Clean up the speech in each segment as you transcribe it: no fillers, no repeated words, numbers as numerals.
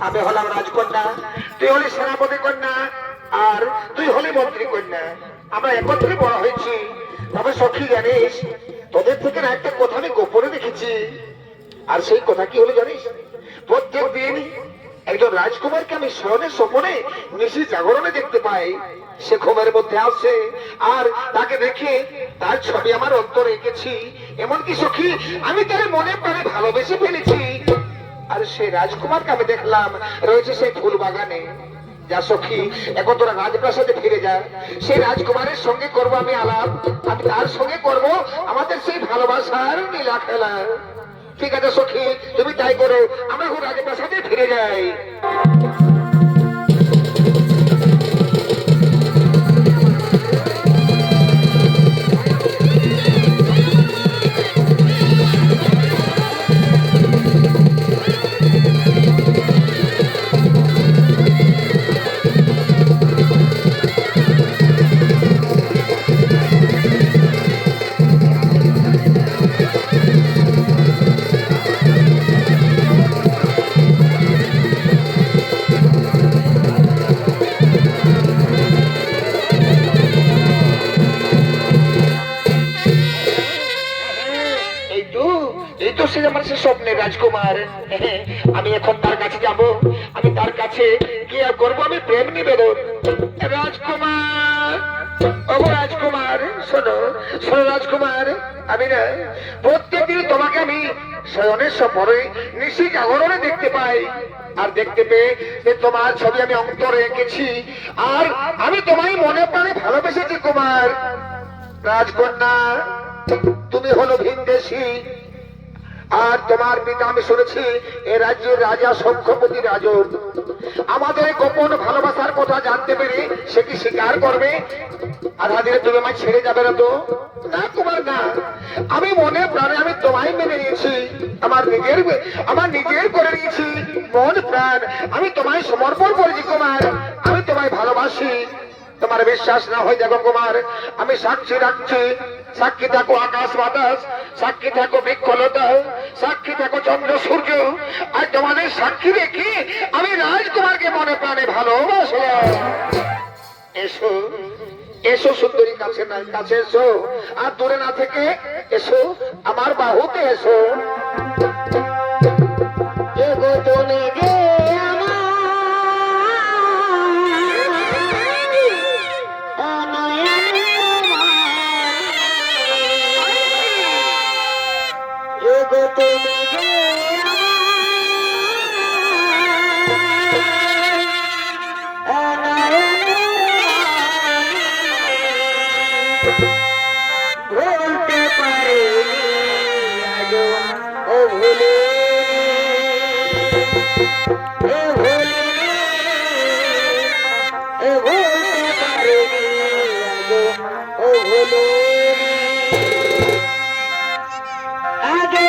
আমি হলাম রাজকন্যা, তুই হলি সেনাপতি কন্যা, আর তুই হলি মন্ত্রী কন্যা। আমরা একত্রে বড় হয়েছি। তবে সখী জানিস, তোদের থেকে না একটা কথা আমি গোপনে দেখেছি। আর সেই কথা কি হলো জানিস? প্রত্যেক দিন একজন রাজকুমারকে আমি শয়নের স্বপনে নিশি জাগরণে দেখতে পাই। সে ঘুমের মধ্যে আসে, আর তাকে দেখে তার ছবি আমার অন্তরে এঁকেছি। এমনকি সখী আমি তার মনে প্রাণে ভালোবেসে ফেলেছি। আর সেই রাজকুমারকে আমি দেখলাম রয়েছে সেই ফুল বাগানে। যা সখী, এখন তোরা রাজপ্রাসাদে ফিরে যা। সেই রাজকুমারের সঙ্গে করবো আমি আলাপ, আমি তার সঙ্গে করব আমাদের সেই ভালোবাসার লীলা খেলা। ঠিক আছে সখী, তুমি তাই করো, আমরা রাজপ্রাসাদে ফিরে যাই। রাজকুমার, আমি এখন তার কাছে যাব, আমি তার কাছে গিয়ে করবো আমি প্রেম নিবেদন। রাজকুমার, ও রাজকুমার, শোনো শোনো রাজকুমার, আমি না প্রত্যেকদিন তোমাকে আমি শয়নের সপরে নিশি জাগরণে দেখতে পাই, আর দেখতে পেয়ে যে তোমার ছবি আমি অন্তরে এঁকেছি, আর আমি তোমায় মনে প্রাণে ভালোবেসেছি কুমার। রাজকন্যা, তুমি হলো ভিনদেশী, আর তোমার পিতা আমি শুনেছি এ রাজ্যের রাজা শঙ্খপতি রাজন। আমাদের গোপন ভালোবাসার কথা জানতে পেরে সে কি স্বীকার করবে? আধা দিনে তুমি আমায় ছেড়ে যাবে না তো? না কুমার না, আমি মনে প্রাণে আমি তোমায় মেনে নিয়েছি, আমার নিজের করে নিয়েছি, মন প্রাণ আমি তোমায় সমর্পণ করেছি কুমার, আমি তোমায় ভালোবাসি। তোমার বিশ্বাস না হয় দেখো কুমার, আমি সাক্ষী রাখছি, সাক্ষী থাকো আকাশ বাতাস, সাক্ষী থাকো বৃক্ষলতা, সাক্ষী থাকো চন্দ্র সূর্য, আর তোমাদের সাক্ষী রেখে আমি রাজকুমারকে মনে প্রাণে ভালোবাসলাম। এসো এসো সুন্দরী, কাছে নাই, কাছে এসো, আর দূরে না থেকে এসো আমার বাহুতে এসো। এগো তুমি যে ভুলতে পারিনি আজও, ও ভুলে ভুলতে পারিনি আজও, ও ভুলে আগে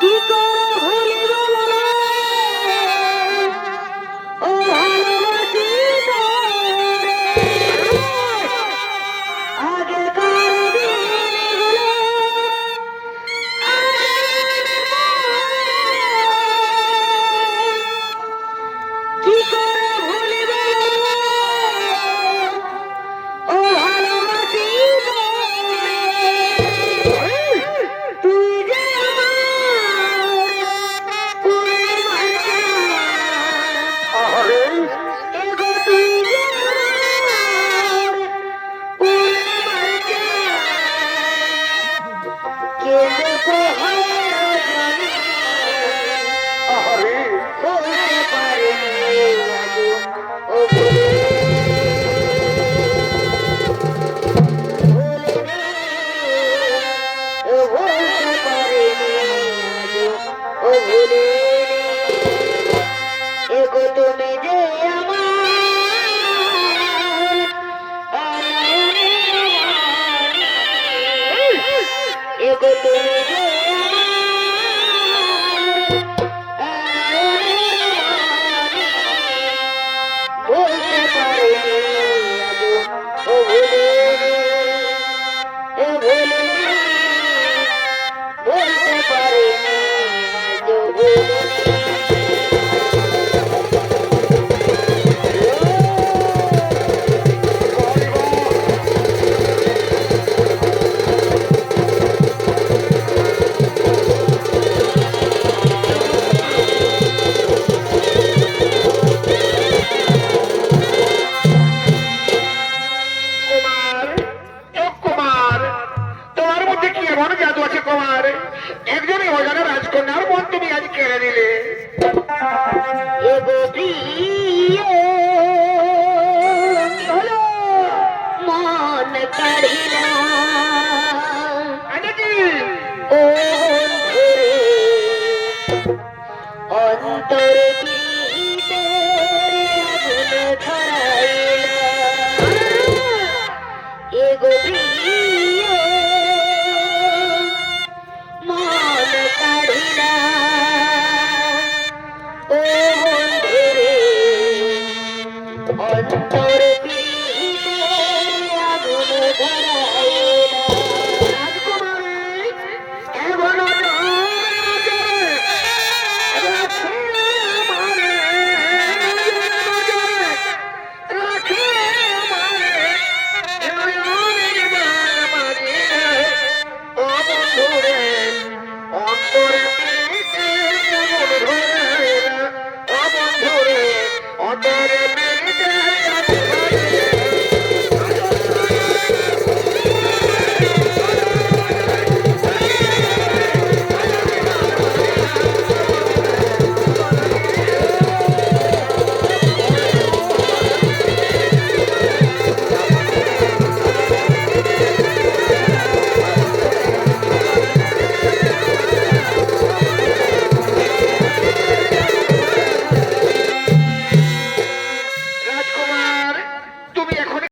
কি করে ভুলিব বলো, ও ভালোবাসি আগেকার দিনগুলো, কি করে ভুলিব ও ভালোবাসি তুই যে আরে এগো তুই যে কে দেখো আরে বলতে পারিনি আজও, ও ভুলে বলতে পারিনি আজও, ও ভুলে এগো তুমি যে আমার অনয়নের এগো তুমি যে বলতে পারিনি আজও, ও ভুলে বলতে পারিনি আজও, ভুলে কুমার, ও কুমার, তোমার মধ্যে কি এমন জাদু আছে কুমার? একজনই অজানা রাজকন্যার মন তুমি আজ কেড়ে নিলে। এগো প্রিয় হলো মন কাড়িলা আরে কি? ও ঘুরে অন্তর পিতে আগুন ধরাইলা এগো প্রিয় মন কাড়িলা ও ঘুরে অন্তর পিতে আগুন ধরাইলা রাজকুমারী, এখনো রাখে আমারে, রাখে তোর মেরে